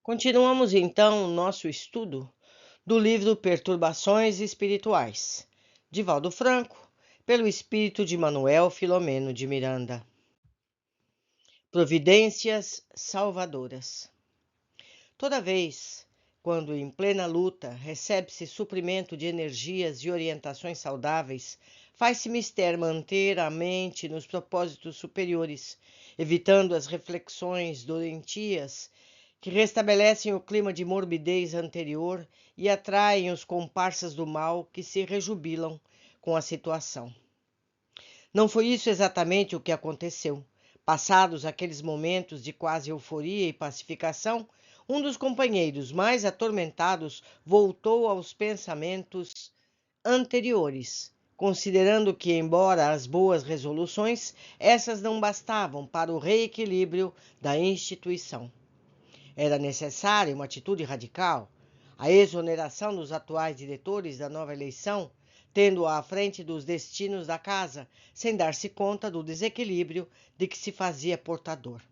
Continuamos então nosso estudo do livro Perturbações Espirituais, de Valdo Franco, pelo espírito de Manuel Filomeno de Miranda. Providências salvadoras. Toda vez, quando em plena luta recebe-se suprimento de energias e orientações saudáveis, faz-se mister manter a mente nos propósitos superiores, evitando as reflexões doentias que restabelecem o clima de morbidez anterior e atraem os comparsas do mal que se rejubilam com a situação. Não foi isso exatamente o que aconteceu. Passados aqueles momentos de quase euforia e pacificação, um dos companheiros mais atormentados voltou aos pensamentos anteriores, considerando que, embora as boas resoluções, essas não bastavam para o reequilíbrio da instituição. Era necessária uma atitude radical, a exoneração dos atuais diretores da nova eleição, tendo-a à frente dos destinos da casa, sem dar-se conta do desequilíbrio de que se fazia portador.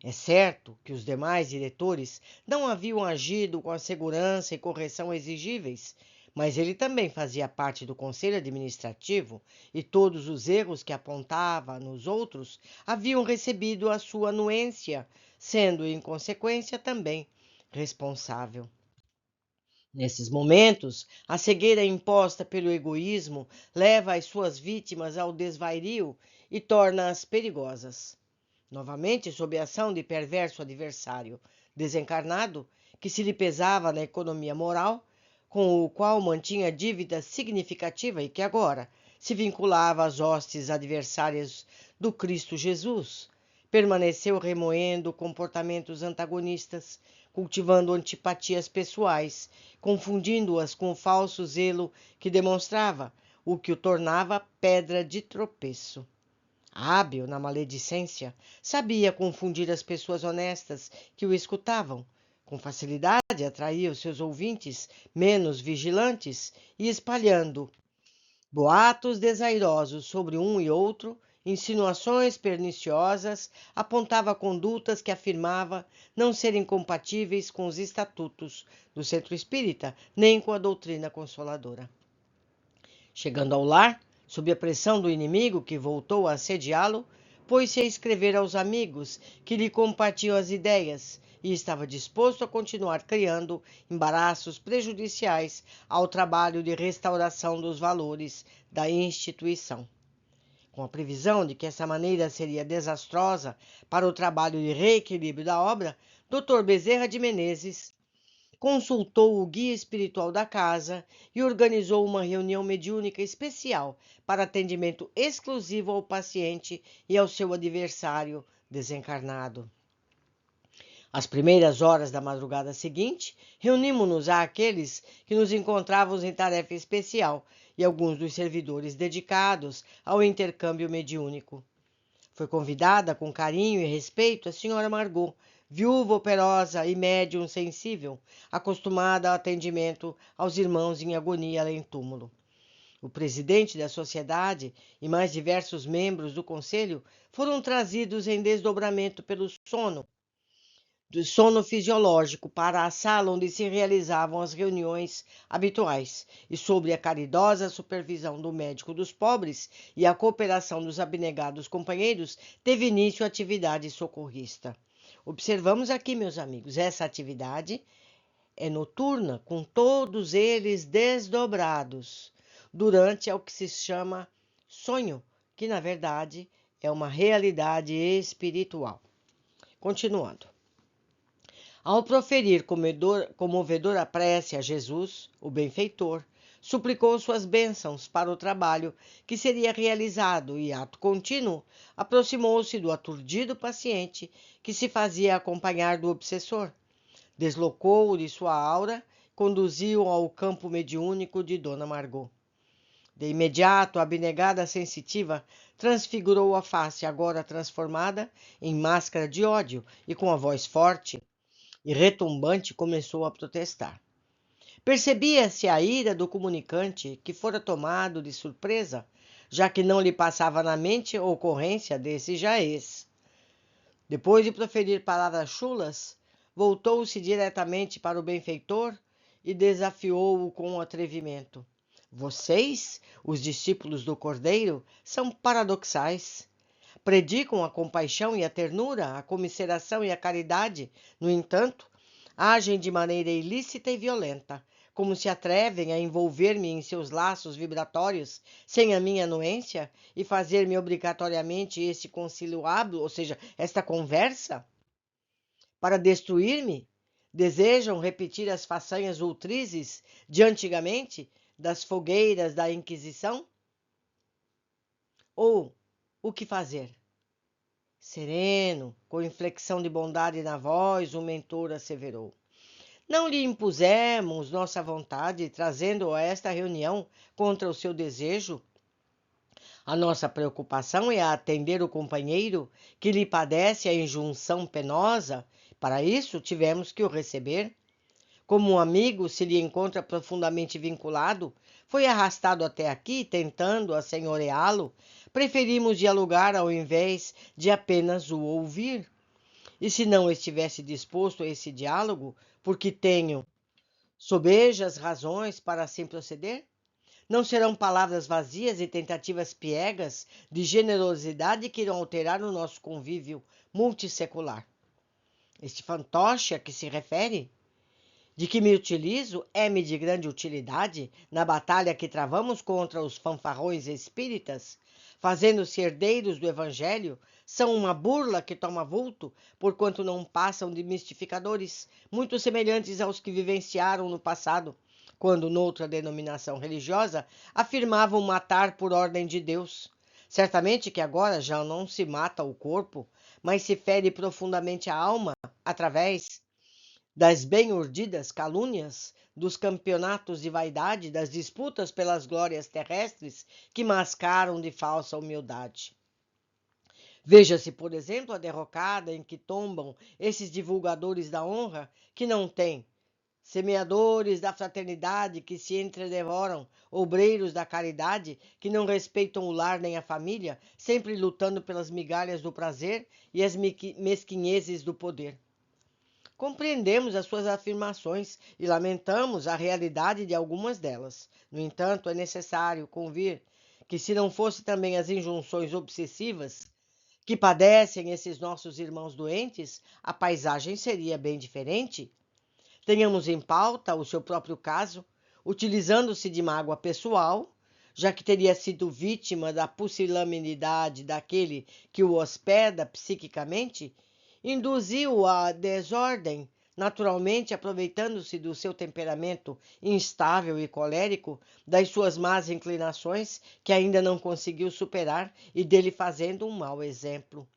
É certo que os demais diretores não haviam agido com a segurança e correção exigíveis, mas ele também fazia parte do conselho administrativo e todos os erros que apontava nos outros haviam recebido a sua anuência, sendo, em consequência, também responsável. Nesses momentos, a cegueira imposta pelo egoísmo leva as suas vítimas ao desvario e torna-as perigosas. Novamente, sob a ação de perverso adversário desencarnado, que se lhe pesava na economia moral, com o qual mantinha dívida significativa e que agora se vinculava às hostes adversárias do Cristo Jesus, permaneceu remoendo comportamentos antagonistas, cultivando antipatias pessoais, confundindo-as com o falso zelo que demonstrava, o que o tornava pedra de tropeço. Hábil na maledicência, sabia confundir as pessoas honestas que o escutavam. Com facilidade atraía os seus ouvintes menos vigilantes e, espalhando boatos desairosos sobre um e outro, insinuações perniciosas, apontava condutas que afirmava não serem compatíveis com os estatutos do centro espírita, nem com a doutrina consoladora. Chegando ao lar, sob a pressão do inimigo que voltou a assediá-lo, pôs-se a escrever aos amigos que lhe compartiam as ideias e estava disposto a continuar criando embaraços prejudiciais ao trabalho de restauração dos valores da instituição. Com a previsão de que essa maneira seria desastrosa para o trabalho de reequilíbrio da obra, Dr. Bezerra de Menezes consultou o guia espiritual da casa e organizou uma reunião mediúnica especial para atendimento exclusivo ao paciente e ao seu adversário desencarnado. Às primeiras horas da madrugada seguinte, reunimos-nos àqueles que nos encontrávamos em tarefa especial e alguns dos servidores dedicados ao intercâmbio mediúnico. Foi convidada com carinho e respeito a senhora Margot, viúva operosa e médium sensível, acostumada ao atendimento aos irmãos em agonia além túmulo. O presidente da sociedade e mais diversos membros do conselho foram trazidos em desdobramento pelo sono fisiológico para a sala onde se realizavam as reuniões habituais e, sob a caridosa supervisão do médico dos pobres e a cooperação dos abnegados companheiros, teve início a atividade socorrista. Observamos aqui, meus amigos, essa atividade é noturna, com todos eles desdobrados, durante ao que se chama sonho, que na verdade é uma realidade espiritual. Continuando. Ao proferir comovedora prece a Jesus, o benfeitor, suplicou suas bênçãos para o trabalho que seria realizado e, ato contínuo, aproximou-se do aturdido paciente que se fazia acompanhar do obsessor. Deslocou-o de sua aura, conduziu-o ao campo mediúnico de Dona Margot. De imediato, a abnegada sensitiva transfigurou a face, agora transformada em máscara de ódio, e com a voz forte e retumbante começou a protestar. Percebia-se a ira do comunicante, que fora tomado de surpresa, já que não lhe passava na mente a ocorrência desse jaez. Depois de proferir palavras chulas, voltou-se diretamente para o benfeitor e desafiou-o com atrevimento. Vocês, os discípulos do Cordeiro, são paradoxais. Predicam a compaixão e a ternura, a comiseração e a caridade. No entanto, agem de maneira ilícita e violenta, como se atrevem a envolver-me em seus laços vibratórios sem a minha anuência e fazer-me obrigatoriamente este conciliábulo, ou seja, esta conversa, para destruir-me. Desejam repetir as façanhas ultrizes de antigamente, das fogueiras da Inquisição? Ou o que fazer? Sereno, com inflexão de bondade na voz, o mentor asseverou. Não lhe impusemos nossa vontade, trazendo-o a esta reunião contra o seu desejo. A nossa preocupação é atender o companheiro que lhe padece a injunção penosa. Para isso, tivemos que o receber. Como um amigo se lhe encontra profundamente vinculado, foi arrastado até aqui, tentando assenhoreá-lo. Preferimos dialogar ao invés de apenas o ouvir. E se não estivesse disposto a esse diálogo, porque tenho sobejas razões para assim proceder? Não serão palavras vazias e tentativas piegas de generosidade que irão alterar o nosso convívio multissecular. Este fantoche a que se refere, de que me utilizo, é-me de grande utilidade na batalha que travamos contra os fanfarrões espíritas, fazendo-se herdeiros do Evangelho, são uma burla que toma vulto, porquanto não passam de mistificadores, muito semelhantes aos que vivenciaram no passado, quando, noutra denominação religiosa, afirmavam matar por ordem de Deus. Certamente que agora já não se mata o corpo, mas se fere profundamente a alma, através das bem-urdidas calúnias, dos campeonatos de vaidade, das disputas pelas glórias terrestres que mascaram de falsa humildade. Veja-se, por exemplo, a derrocada em que tombam esses divulgadores da honra que não têm, semeadores da fraternidade que se entredevoram, obreiros da caridade que não respeitam o lar nem a família, sempre lutando pelas migalhas do prazer e as mesquinhezes do poder. Compreendemos as suas afirmações e lamentamos a realidade de algumas delas. No entanto, é necessário convir que, se não fosse também as injunções obsessivas que padecem esses nossos irmãos doentes, a paisagem seria bem diferente. Tenhamos em pauta o seu próprio caso, utilizando-se de mágoa pessoal, já que teria sido vítima da pusilanimidade daquele que o hospeda psiquicamente, induziu-o à desordem, naturalmente aproveitando-se do seu temperamento instável e colérico, das suas más inclinações que ainda não conseguiu superar e dele fazendo um mau exemplo.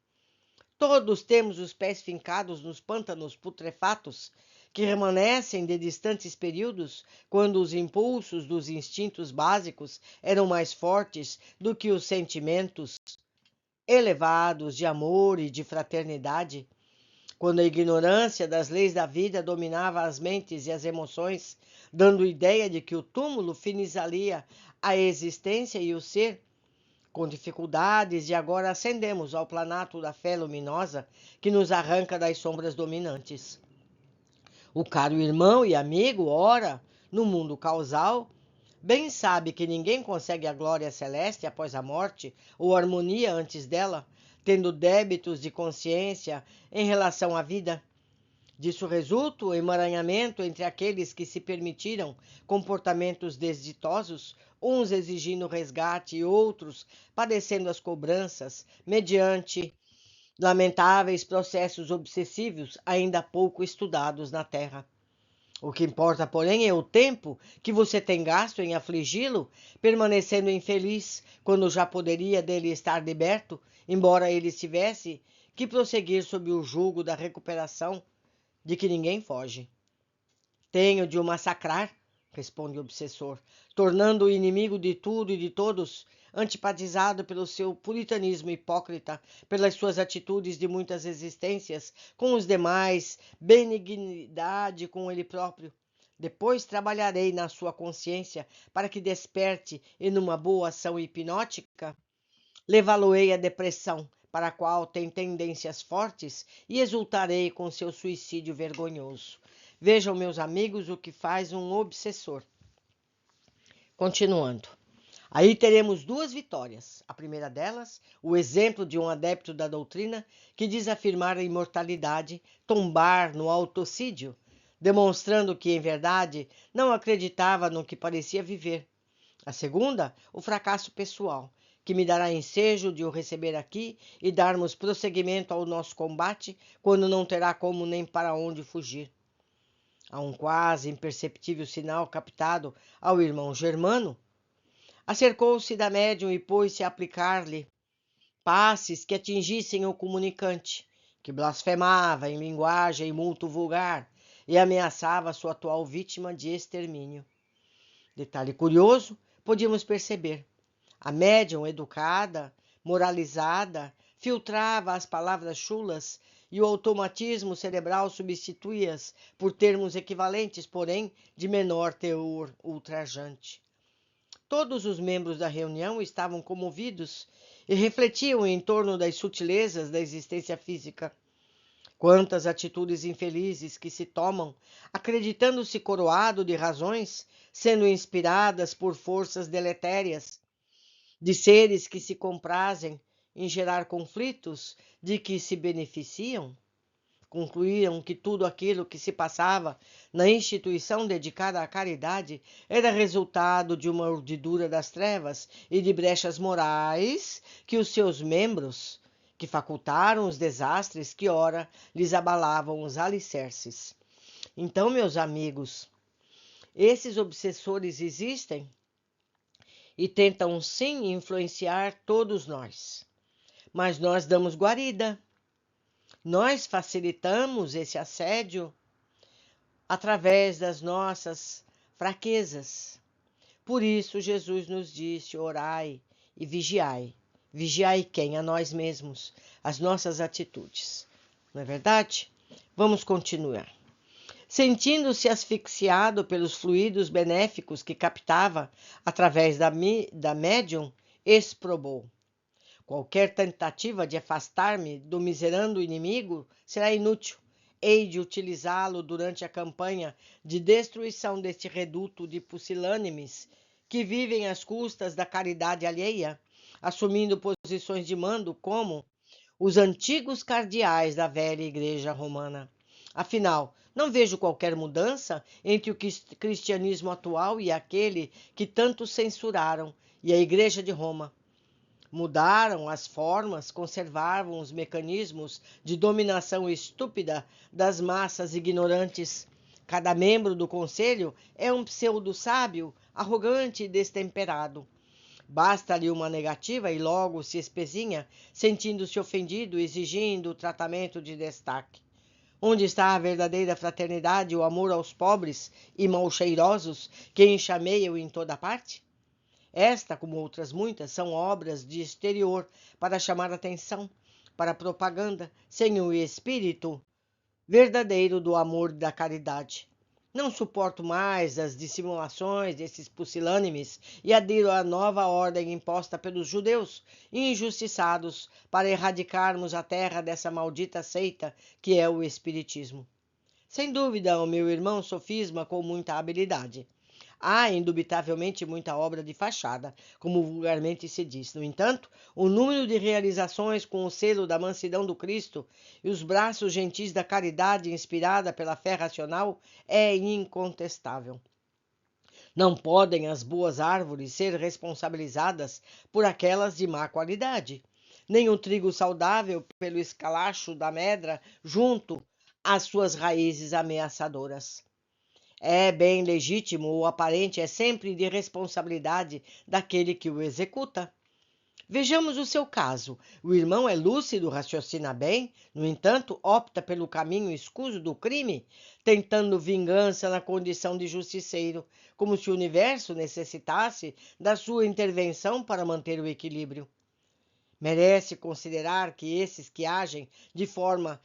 Todos temos os pés fincados nos pântanos putrefatos que remanescem de distantes períodos, quando os impulsos dos instintos básicos eram mais fortes do que os sentimentos elevados de amor e de fraternidade, quando a ignorância das leis da vida dominava as mentes e as emoções, dando ideia de que o túmulo finalizaria a existência e o ser. Com dificuldades, e agora ascendemos ao planato da fé luminosa que nos arranca das sombras dominantes. O caro irmão e amigo, ora, no mundo causal, bem sabe que ninguém consegue a glória celeste após a morte ou harmonia antes dela, tendo débitos de consciência em relação à vida. Disso resulta o emaranhamento entre aqueles que se permitiram comportamentos desditosos, uns exigindo resgate e outros padecendo as cobranças, mediante lamentáveis processos obsessivos ainda pouco estudados na Terra. O que importa, porém, é o tempo que você tem gasto em afligi-lo, permanecendo infeliz, quando já poderia dele estar liberto, embora ele tivesse que prosseguir sob o jugo da recuperação, de que ninguém foge. Tenho de o massacrar, responde o obsessor, tornando-o inimigo de tudo e de todos, antipatizado pelo seu puritanismo hipócrita, pelas suas atitudes de muitas existências com os demais, benignidade com ele próprio. Depois trabalharei na sua consciência para que desperte e, numa boa ação hipnótica, levá-lo-ei à depressão, para a qual tem tendências fortes e exultarei com seu suicídio vergonhoso. Vejam, meus amigos, o que faz um obsessor. Continuando. Aí teremos duas vitórias. A primeira delas, o exemplo de um adepto da doutrina que diz afirmar a imortalidade, tombar no autocídio, demonstrando que, em verdade, não acreditava no que parecia viver. A segunda, o fracasso pessoal, que me dará ensejo de o receber aqui e darmos prosseguimento ao nosso combate, quando não terá como nem para onde fugir. Há um quase imperceptível sinal captado ao irmão Germano. Acercou-se da médium e pôs-se a aplicar-lhe passes que atingissem o comunicante, que blasfemava em linguagem muito vulgar e ameaçava sua atual vítima de extermínio. Detalhe curioso, podíamos perceber. A médium educada, moralizada, filtrava as palavras chulas e o automatismo cerebral substituía-as por termos equivalentes, porém de menor teor ultrajante. Todos os membros da reunião estavam comovidos e refletiam em torno das sutilezas da existência física. Quantas atitudes infelizes que se tomam, acreditando-se coroado de razões, sendo inspiradas por forças deletérias, de seres que se comprazem em gerar conflitos de que se beneficiam? Concluíram que tudo aquilo que se passava na instituição dedicada à caridade era resultado de uma urdidura das trevas e de brechas morais que os seus membros, que facultaram os desastres que ora lhes abalavam os alicerces. Então, meus amigos, esses obsessores existem e tentam sim influenciar todos nós, mas nós damos guarida. Nós facilitamos esse assédio através das nossas fraquezas. Por isso, Jesus nos disse: orai e vigiai. Vigiai quem? A nós mesmos, as nossas atitudes. Não é verdade? Vamos continuar. Sentindo-se asfixiado pelos fluidos benéficos que captava através da médium, exprobou. Qualquer tentativa de afastar-me do miserando inimigo será inútil. Hei de utilizá-lo durante a campanha de destruição deste reduto de pusilânimes que vivem às custas da caridade alheia, assumindo posições de mando como os antigos cardeais da velha Igreja Romana. Afinal, não vejo qualquer mudança entre o cristianismo atual e aquele que tanto censuraram, e a Igreja de Roma. Mudaram as formas, conservavam os mecanismos de dominação estúpida das massas ignorantes. Cada membro do conselho é um pseudo-sábio, arrogante e destemperado. Basta-lhe uma negativa e logo se espezinha, sentindo-se ofendido, exigindo o tratamento de destaque. Onde está a verdadeira fraternidade e o amor aos pobres e malcheirosos que enxameiam em toda parte? Esta, como outras muitas, são obras de exterior para chamar atenção, para propaganda, sem o espírito verdadeiro do amor e da caridade. Não suporto mais as dissimulações desses pusilânimes e adiro à nova ordem imposta pelos judeus, injustiçados, para erradicarmos a terra dessa maldita seita que é o espiritismo. Sem dúvida, o meu irmão sofisma com muita habilidade. Há, indubitavelmente, muita obra de fachada, como vulgarmente se diz. No entanto, o número de realizações com o selo da mansidão do Cristo e os braços gentis da caridade inspirada pela fé racional é incontestável. Não podem as boas árvores ser responsabilizadas por aquelas de má qualidade, nem o trigo saudável pelo escalacho da medra junto às suas raízes ameaçadoras. É bem legítimo, o aparente é sempre de responsabilidade daquele que o executa. Vejamos o seu caso. O irmão é lúcido, raciocina bem, no entanto, opta pelo caminho escuso do crime, tentando vingança na condição de justiceiro, como se o universo necessitasse da sua intervenção para manter o equilíbrio. Merece considerar que esses que agem de forma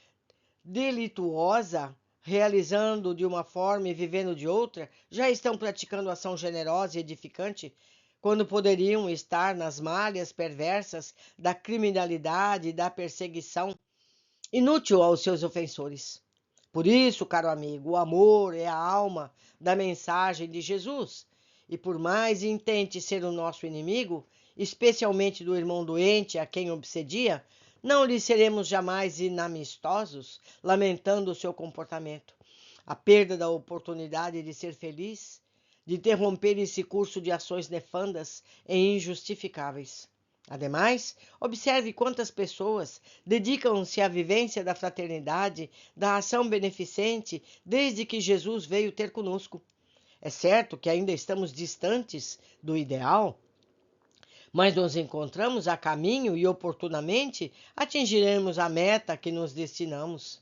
delituosa, realizando de uma forma e vivendo de outra, já estão praticando ação generosa e edificante quando poderiam estar nas malhas perversas da criminalidade e da perseguição inútil aos seus ofensores. Por isso, caro amigo, o amor é a alma da mensagem de Jesus. E por mais intente ser o nosso inimigo, especialmente do irmão doente a quem obsedia, não lhe seremos jamais inamistosos, lamentando o seu comportamento, a perda da oportunidade de ser feliz, de interromper esse curso de ações nefandas e injustificáveis. Ademais, observe quantas pessoas dedicam-se à vivência da fraternidade, da ação beneficente, desde que Jesus veio ter conosco. É certo que ainda estamos distantes do ideal, mas nos encontramos a caminho e oportunamente atingiremos a meta que nos destinamos.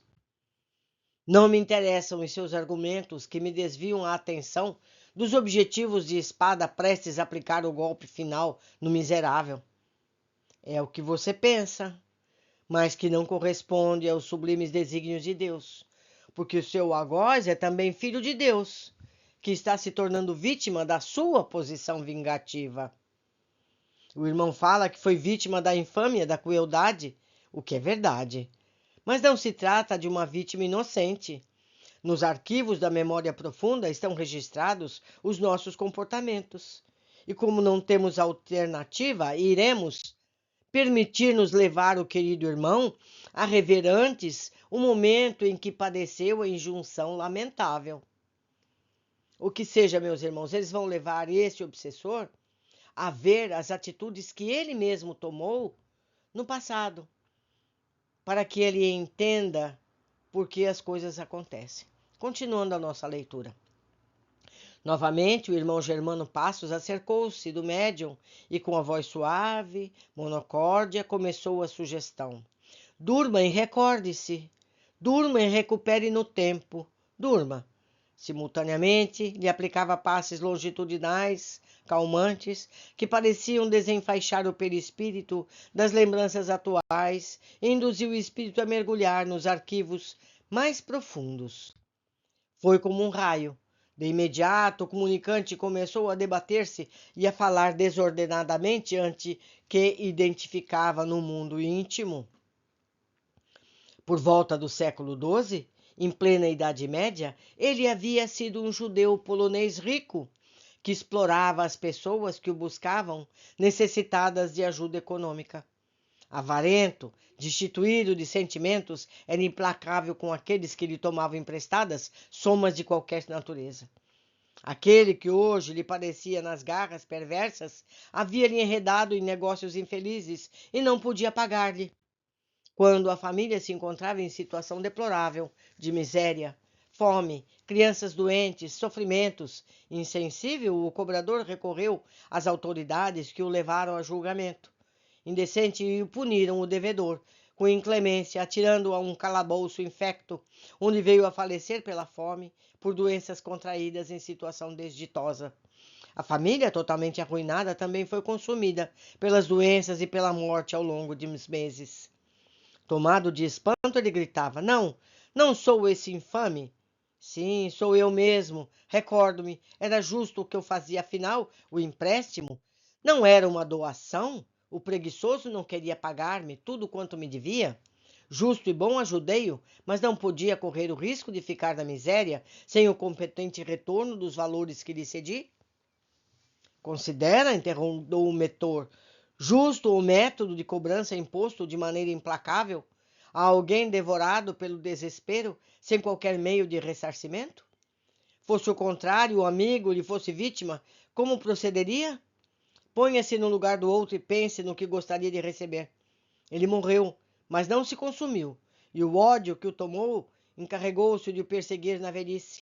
Não me interessam os seus argumentos que me desviam a atenção dos objetivos de espada prestes a aplicar o golpe final no miserável. É o que você pensa, mas que não corresponde aos sublimes desígnios de Deus, porque o seu algoz é também filho de Deus, que está se tornando vítima da sua posição vingativa. O irmão fala que foi vítima da infâmia, da crueldade, o que é verdade. Mas não se trata de uma vítima inocente. Nos arquivos da memória profunda estão registrados os nossos comportamentos. E como não temos alternativa, iremos permitir-nos levar o querido irmão a rever antes o momento em que padeceu a injunção lamentável. O que seja, meus irmãos, eles vão levar esse obsessor a ver as atitudes que ele mesmo tomou no passado, para que ele entenda por que as coisas acontecem. Continuando a nossa leitura. Novamente, o irmão Germano Passos acercou-se do médium e, com a voz suave, monocórdia, começou a sugestão. Durma e recorde-se. Durma e recupere no tempo. Durma. Simultaneamente, lhe aplicava passes longitudinais, calmantes, que pareciam desenfaixar o perispírito das lembranças atuais e induzir o espírito a mergulhar nos arquivos mais profundos. Foi como um raio. De imediato, o comunicante começou a debater-se e a falar desordenadamente ante que identificava no mundo íntimo. Por volta do século XII, em plena Idade Média, ele havia sido um judeu polonês rico, que explorava as pessoas que o buscavam, necessitadas de ajuda econômica. Avarento, destituído de sentimentos, era implacável com aqueles que lhe tomavam emprestadas somas de qualquer natureza. Aquele que hoje lhe parecia nas garras perversas, havia-lhe enredado em negócios infelizes e não podia pagar-lhe. Quando a família se encontrava em situação deplorável, de miséria, fome, crianças doentes, sofrimentos, insensível, o cobrador recorreu às autoridades que o levaram a julgamento. Indecente e puniram o devedor, com inclemência, atirando-o a um calabouço infecto, onde veio a falecer pela fome, por doenças contraídas em situação desditosa. A família, totalmente arruinada, também foi consumida pelas doenças e pela morte ao longo de meses. Tomado de espanto, ele gritava: Não, não sou esse infame. Sim, sou eu mesmo. Recordo-me, era justo o que eu fazia, afinal, o empréstimo não era uma doação? O preguiçoso não queria pagar-me tudo quanto me devia? Justo e bom, ajudei-o, mas não podia correr o risco de ficar na miséria sem o competente retorno dos valores que lhe cedi? Considera, interrogou o mentor, justo o método de cobrança imposto de maneira implacável a alguém devorado pelo desespero, sem qualquer meio de ressarcimento? Fosse o contrário, o amigo lhe fosse vítima, como procederia? Ponha-se no lugar do outro e pense no que gostaria de receber. Ele morreu, mas não se consumiu, e o ódio que o tomou encarregou-se de o perseguir na velhice.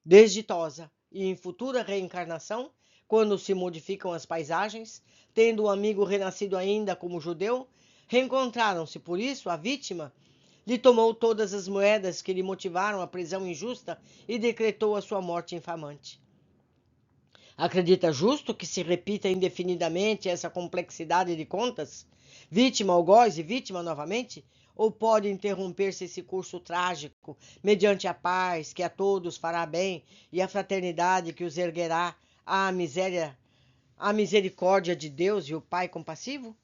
Desditosa e em futura reencarnação, quando se modificam as paisagens, tendo o amigo renascido ainda como judeu, reencontraram-se, por isso, a vítima lhe tomou todas as moedas que lhe motivaram a prisão injusta e decretou a sua morte infamante. Acredita justo que se repita indefinidamente essa complexidade de contas? Vítima, algoz e vítima novamente? Ou pode interromper-se esse curso trágico, mediante a paz que a todos fará bem e a fraternidade que os erguerá à miséria, a misericórdia de Deus e o Pai compassivo?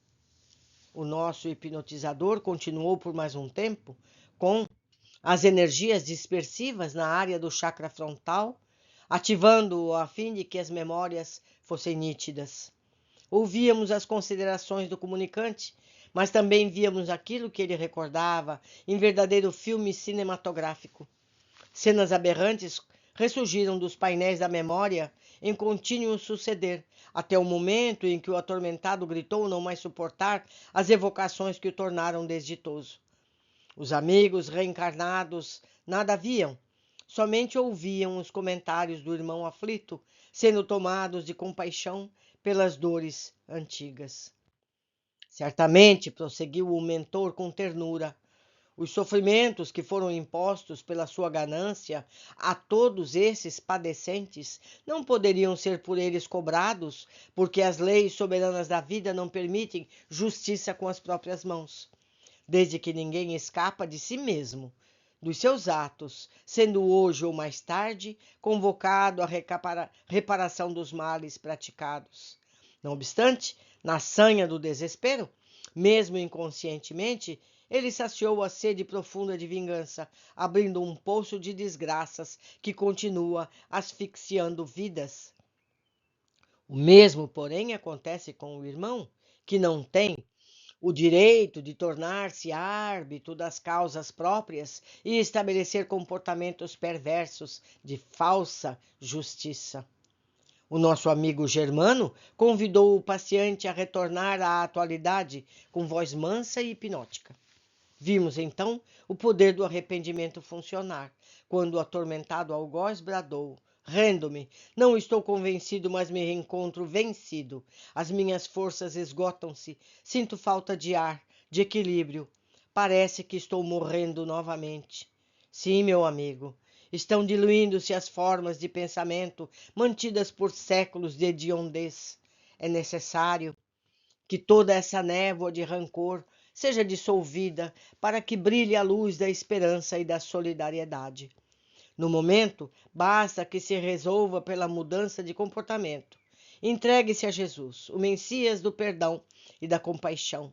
O nosso hipnotizador continuou por mais um tempo com as energias dispersivas na área do chakra frontal, ativando-o a fim de que as memórias fossem nítidas. Ouvíamos as considerações do comunicante, mas também víamos aquilo que ele recordava em verdadeiro filme cinematográfico. Cenas aberrantes ressurgiram dos painéis da memória em contínuo suceder, até o momento em que o atormentado gritou não mais suportar as evocações que o tornaram desditoso. Os amigos reencarnados nada viam, somente ouviam os comentários do irmão aflito, sendo tomados de compaixão pelas dores antigas. Certamente, prosseguiu o mentor com ternura, os sofrimentos que foram impostos pela sua ganância a todos esses padecentes não poderiam ser por eles cobrados, porque as leis soberanas da vida não permitem justiça com as próprias mãos. Desde que ninguém escapa de si mesmo, dos seus atos, sendo hoje ou mais tarde convocado à reparação dos males praticados. Não obstante, na sanha do desespero, mesmo inconscientemente, ele saciou a sede profunda de vingança, abrindo um poço de desgraças que continua asfixiando vidas. O mesmo, porém, acontece com o irmão, que não tem o direito de tornar-se árbitro das causas próprias e estabelecer comportamentos perversos de falsa justiça. O nosso amigo Germano convidou o paciente a retornar à atualidade com voz mansa e hipnótica. Vimos então o poder do arrependimento funcionar, quando o atormentado algoz bradou: rendo-me, não estou convencido, mas me encontro vencido. As minhas forças esgotam-se, sinto falta de ar, de equilíbrio. Parece que estou morrendo novamente. Sim, meu amigo, estão diluindo-se as formas de pensamento mantidas por séculos de hediondez. É necessário que toda essa névoa de rancor seja dissolvida para que brilhe a luz da esperança e da solidariedade. No momento, basta que se resolva pela mudança de comportamento. Entregue-se a Jesus, o Messias do perdão e da compaixão.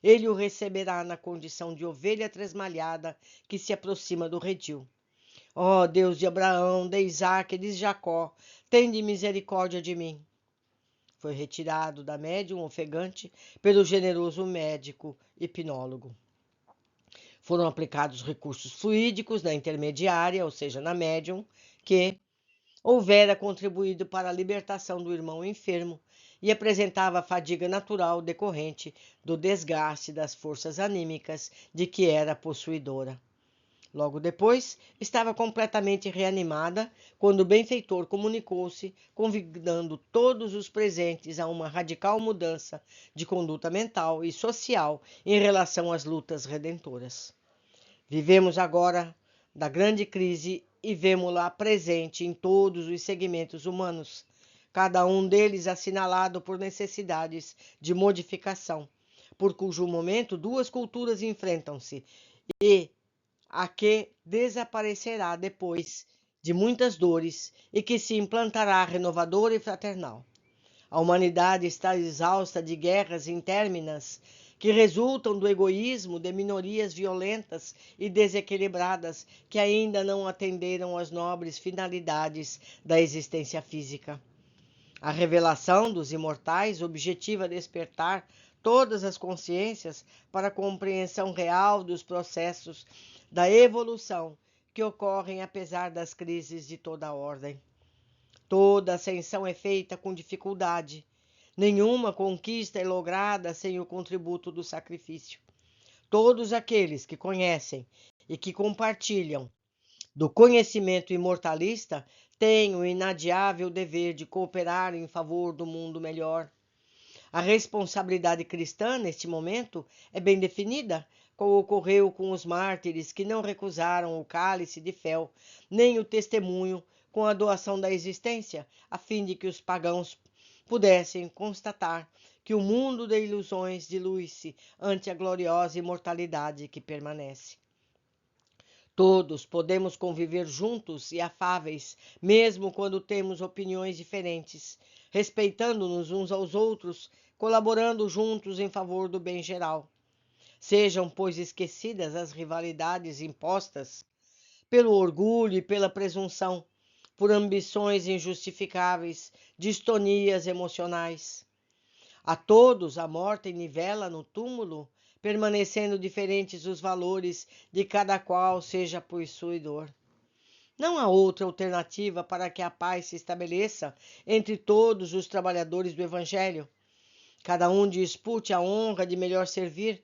Ele o receberá na condição de ovelha tresmalhada que se aproxima do redil. Ó Deus de Abraão, de Isaque e de Jacó, tende misericórdia de mim. Foi retirado da médium ofegante pelo generoso médico hipnólogo. Foram aplicados recursos fluídicos na intermediária, ou seja, na médium, que houvera contribuído para a libertação do irmão enfermo e apresentava a fadiga natural decorrente do desgaste das forças anímicas de que era possuidora. Logo depois, estava completamente reanimada quando o benfeitor comunicou-se, convidando todos os presentes a uma radical mudança de conduta mental e social em relação às lutas redentoras. Vivemos agora da grande crise e vemo-la presente em todos os segmentos humanos, cada um deles assinalado por necessidades de modificação, por cujo momento duas culturas enfrentam-se e a que desaparecerá depois de muitas dores e que se implantará renovadora e fraternal. A humanidade está exausta de guerras interminas que resultam do egoísmo de minorias violentas e desequilibradas que ainda não atenderam às nobres finalidades da existência física. A revelação dos imortais objetiva despertar todas as consciências para a compreensão real dos processos da evolução que ocorrem apesar das crises de toda a ordem. Toda ascensão é feita com dificuldade. Nenhuma conquista é lograda sem o contributo do sacrifício. Todos aqueles que conhecem e que compartilham do conhecimento imortalista têm o inadiável dever de cooperar em favor do mundo melhor. A responsabilidade cristã, neste momento, é bem definida, como ocorreu com os mártires que não recusaram o cálice de fel, nem o testemunho com a doação da existência, a fim de que os pagãos pudessem constatar que o mundo de ilusões dilui-se ante a gloriosa imortalidade que permanece. Todos podemos conviver juntos e afáveis, mesmo quando temos opiniões diferentes, respeitando-nos uns aos outros, colaborando juntos em favor do bem geral. Sejam, pois, esquecidas as rivalidades impostas pelo orgulho e pela presunção, por ambições injustificáveis, distonias emocionais. A todos a morte nivela no túmulo, permanecendo diferentes os valores de cada qual seja possuidor. Não há outra alternativa para que a paz se estabeleça entre todos os trabalhadores do Evangelho. Cada um dispute a honra de melhor servir,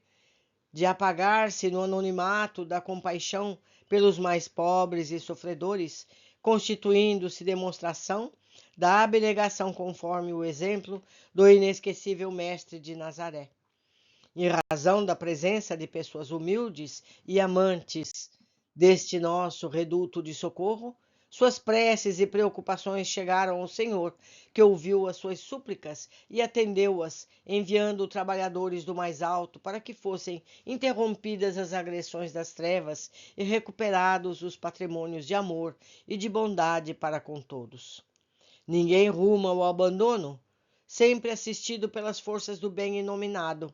de apagar-se no anonimato da compaixão pelos mais pobres e sofredores, constituindo-se demonstração da abnegação conforme o exemplo do inesquecível Mestre de Nazaré. Em razão da presença de pessoas humildes e amantes deste nosso reduto de socorro, suas preces e preocupações chegaram ao Senhor, que ouviu as suas súplicas e atendeu-as, enviando trabalhadores do mais alto para que fossem interrompidas as agressões das trevas e recuperados os patrimônios de amor e de bondade para com todos. Ninguém ruma ao abandono, sempre assistido pelas forças do bem inominado,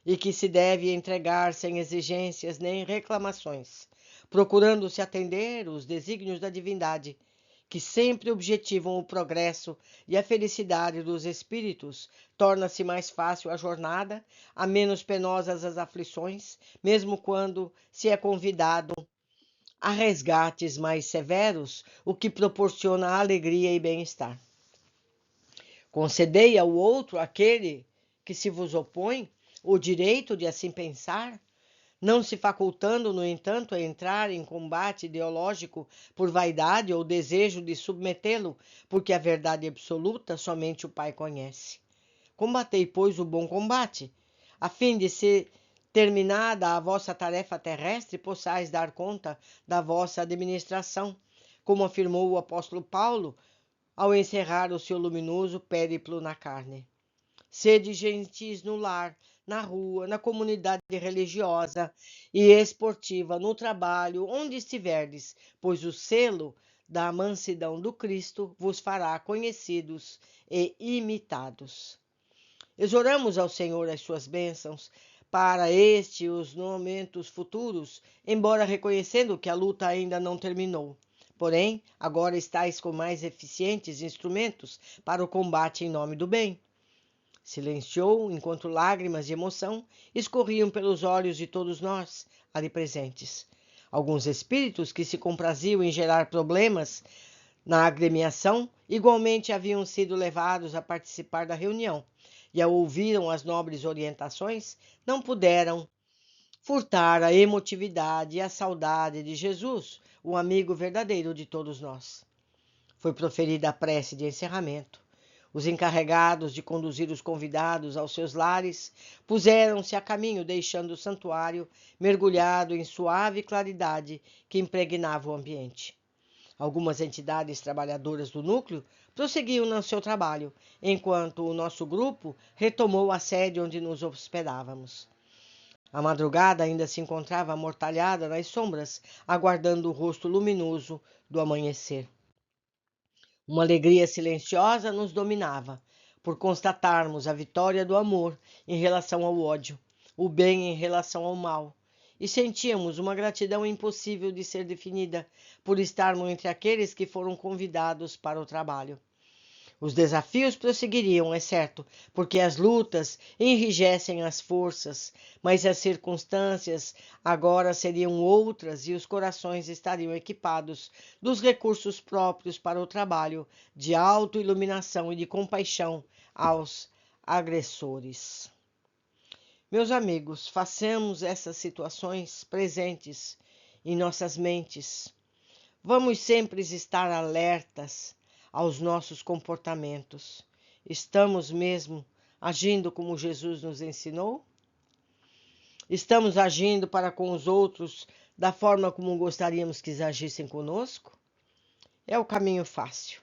e que se deve entregar sem exigências nem reclamações, procurando-se atender os desígnios da divindade, que sempre objetivam o progresso e a felicidade dos espíritos. Torna-se mais fácil a jornada, a menos penosas as aflições, mesmo quando se é convidado a resgates mais severos, o que proporciona alegria e bem-estar. Concedei ao outro, aquele que se vos opõe, o direito de assim pensar, não se facultando, no entanto, a entrar em combate ideológico por vaidade ou desejo de submetê-lo, porque a verdade absoluta somente o Pai conhece. Combatei, pois, o bom combate, a fim de ser terminada a vossa tarefa terrestre, possais dar conta da vossa administração, como afirmou o apóstolo Paulo ao encerrar o seu luminoso périplo na carne. Sede gentis no lar, na rua, na comunidade religiosa e esportiva, no trabalho, onde estiverdes, pois o selo da mansidão do Cristo vos fará conhecidos e imitados. Exoramos ao Senhor as suas bênçãos para este e os momentos futuros, embora reconhecendo que a luta ainda não terminou. Porém, agora estáis com mais eficientes instrumentos para o combate em nome do bem. Silenciou, enquanto lágrimas de emoção escorriam pelos olhos de todos nós, ali presentes. Alguns espíritos que se compraziam em gerar problemas na agremiação, igualmente haviam sido levados a participar da reunião, e ao ouviram as nobres orientações, não puderam furtar a emotividade e a saudade de Jesus, o amigo verdadeiro de todos nós. Foi proferida a prece de encerramento. Os encarregados de conduzir os convidados aos seus lares puseram-se a caminho, deixando o santuário mergulhado em suave claridade que impregnava o ambiente. Algumas entidades trabalhadoras do núcleo prosseguiam no seu trabalho, enquanto o nosso grupo retomou a sede onde nos hospedávamos. A madrugada ainda se encontrava amortalhada nas sombras, aguardando o rosto luminoso do amanhecer. Uma alegria silenciosa nos dominava, por constatarmos a vitória do amor em relação ao ódio, o bem em relação ao mal, e sentíamos uma gratidão impossível de ser definida por estarmos entre aqueles que foram convidados para o trabalho. Os desafios prosseguiriam, é certo, porque as lutas enrijecem as forças, mas as circunstâncias agora seriam outras e os corações estariam equipados dos recursos próprios para o trabalho de autoiluminação e de compaixão aos agressores. Meus amigos, façamos essas situações presentes em nossas mentes. Vamos sempre estar alertas aos nossos comportamentos. Estamos mesmo agindo como Jesus nos ensinou? Estamos agindo para com os outros da forma como gostaríamos que agissem conosco? É o caminho fácil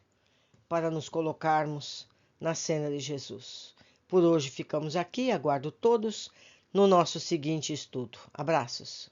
para nos colocarmos na cena de Jesus. Por hoje ficamos aqui, aguardo todos no nosso seguinte estudo. Abraços.